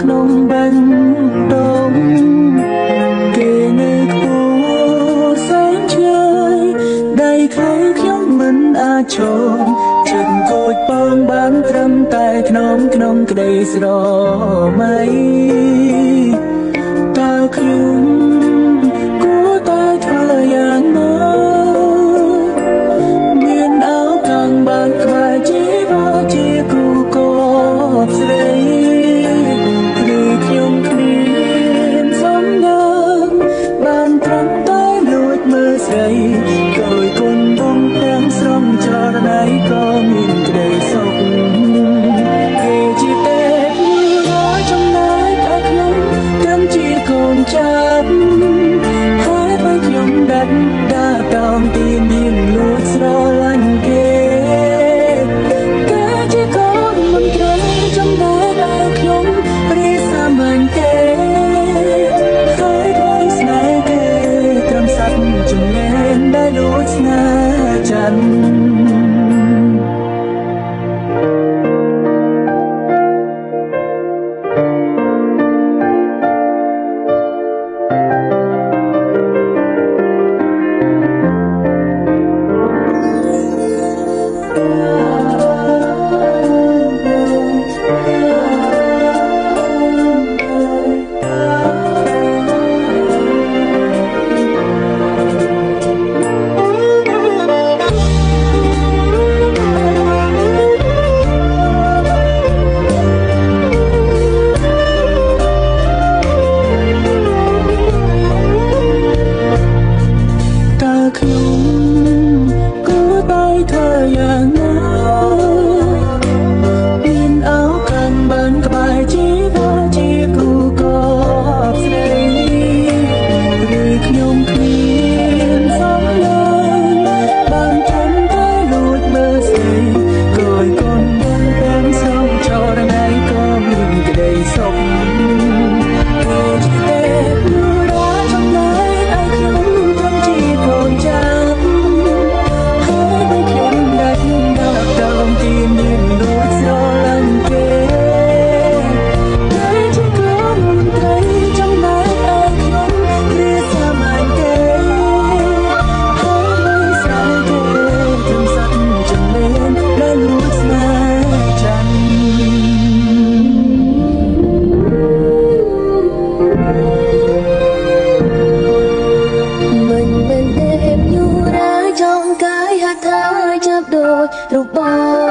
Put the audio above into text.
ក្នុងបេះដូងគេនៅខ្ពស់សែនឆ្ងាយដៃខ្លីខ្ញុំមិនអាចឈរចិត្តគួចពងបានត្រឹមតែក្នុងក្តីស្រមៃតើខ្ញុំគួរតែធ្វើយ៉ាងណាមានអោកាំងបានក្បែរជីវិតជាគូកបស្រីឬខ្ញុំគ្មានសំណាងបានត្រឹមតែលួចមើលស្រីគយគុណបងទាំងស្រងចរណៃក៏មានក្តីសុខគេជាទេពមួយចំណែកតែខ្ញុំត្រឹមជាកូនចាប់ហើយបើខ្ញុំដាច់ដើរតោងទីមានលួចស្រឡាញ់គេជាកូនមិនត្រូវចំណែកតែខ្ញុំរីសាមញ្ញទេហើយដោយស្នេហ៍គេត្រឹមសត្វចំណែនដែលលួចស្នេហ៍ច័ន្ទរូបបង